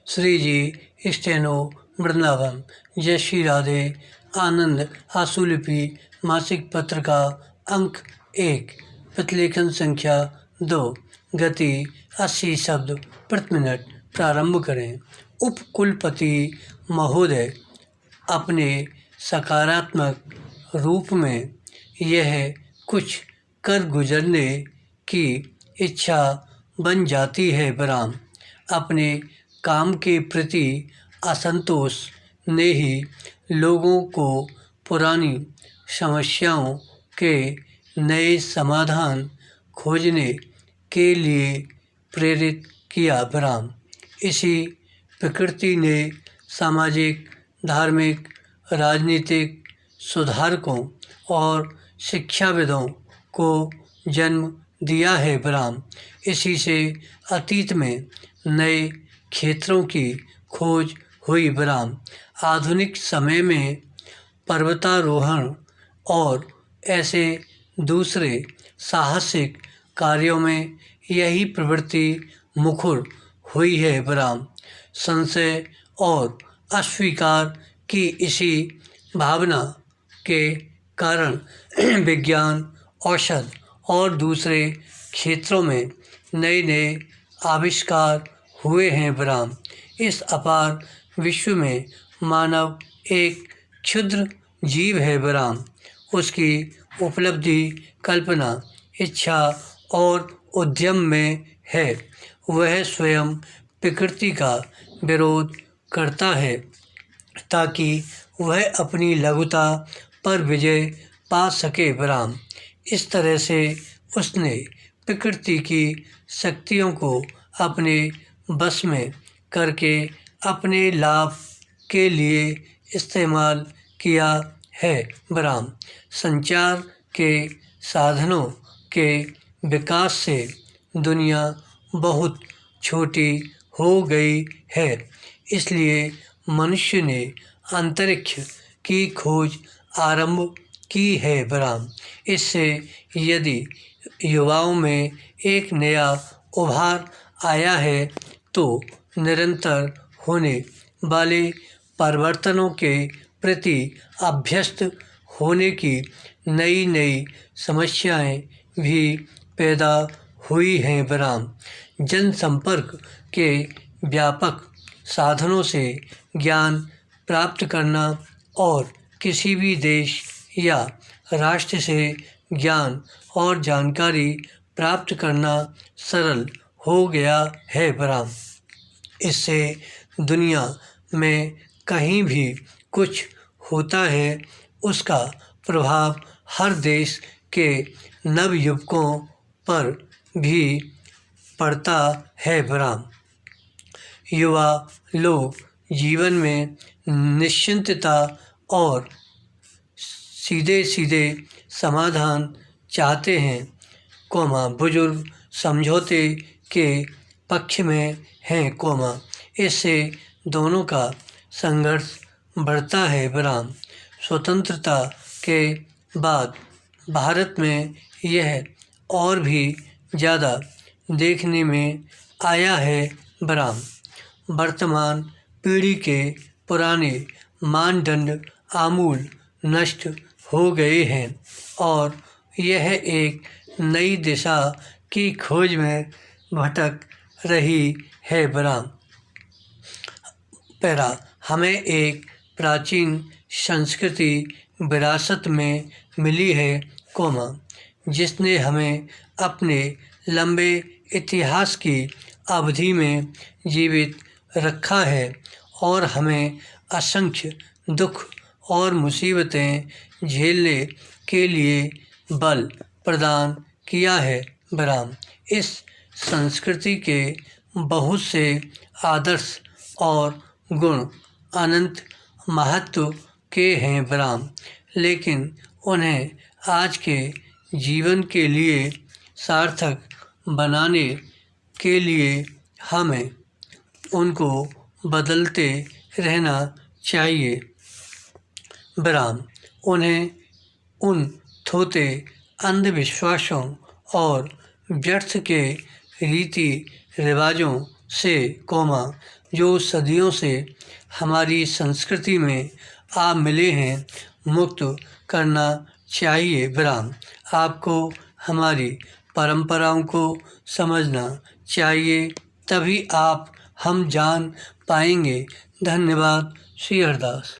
श्री जी steno Vrindavan. जय श्री राधे। आनंद आशुलिपि मासिक पत्र का अंक 1, प्रतिलेखन संख्या 2, गति 80 शब्द प्रति मिनट। प्रारंभ करें। उपकुलपति महोदय, अपने सकारात्मक रूप में यह कुछ कर गुजरने की इच्छा बन जाती है बराम। अपने काम के प्रति असंतोष ने ही लोगों को पुरानी समस्याओं के नए समाधान खोजने के लिए प्रेरित किया बराम। इसी प्रकृति ने सामाजिक, धार्मिक, राजनीतिक सुधारकों और शिक्षाविदों को जन्म दिया है बराम। इसी से अतीत में नए क्षेत्रों की खोज हुई बराम। आधुनिक समय में पर्वतारोहण और ऐसे दूसरे साहसिक कार्यों में यही प्रवृत्ति मुखर हुई है बराम। संशय और अस्वीकार की इसी भावना के कारण विज्ञान, औषध और दूसरे क्षेत्रों में नए नए आविष्कार हुए हैं बराम। इस अपार विश्व में मानव एक क्षुद्र जीव है बराम। उसकी उपलब्धि कल्पना, इच्छा और उद्यम में है। वह स्वयं प्रकृति का विरोध करता है ताकि वह अपनी लघुता पर विजय पा सके बराम। इस तरह से उसने प्रकृति की शक्तियों को अपने बस में करके अपने लाभ के लिए इस्तेमाल किया है बराम। संचार के साधनों के विकास से दुनिया बहुत छोटी हो गई है, इसलिए मनुष्य ने अंतरिक्ष की खोज आरंभ की है बराम। इससे यदि युवाओं में एक नया उभार आया है तो निरंतर होने वाले परिवर्तनों के प्रति अभ्यस्त होने की नई नई समस्याएं भी पैदा हुई हैं बराम। जनसंपर्क के व्यापक साधनों से ज्ञान प्राप्त करना और किसी भी देश या राष्ट्र से ज्ञान और जानकारी प्राप्त करना सरल हो गया है बराम। इससे दुनिया में कहीं भी कुछ होता है, उसका प्रभाव हर देश के नवयुवकों पर भी पड़ता है बराम। युवा लोग जीवन में निश्चिंतता और सीधे सीधे समाधान चाहते हैं, बुजुर्ग समझौते के पक्ष में हैं, इससे दोनों का संघर्ष बढ़ता है बराम। स्वतंत्रता के बाद भारत में यह और भी ज़्यादा देखने में आया है बराम। वर्तमान पीढ़ी के पुराने मानदंड आमूल नष्ट हो गए हैं और यह एक नई दिशा की खोज में भटक रही है बराम। हमें एक प्राचीन संस्कृति विरासत में मिली है, जिसने हमें अपने लंबे इतिहास की अवधि में जीवित रखा है और हमें असंख्य दुख और मुसीबतें झेलने के लिए बल प्रदान किया है बराम। इस संस्कृति के बहुत से आदर्श और गुण अनंत महत्व के हैं बराम, लेकिन उन्हें आज के जीवन के लिए सार्थक बनाने के लिए हमें उनको बदलते रहना चाहिए बराम। उन्हें उन थोते अंधविश्वासों और व्यर्थ के रीति रिवाजों से जो सदियों से हमारी संस्कृति में आ मिले हैं, मुक्त करना चाहिए। विराम। आपको हमारी परंपराओं को समझना चाहिए, तभी आप हम जान पाएंगे। धन्यवाद। श्री हरदास।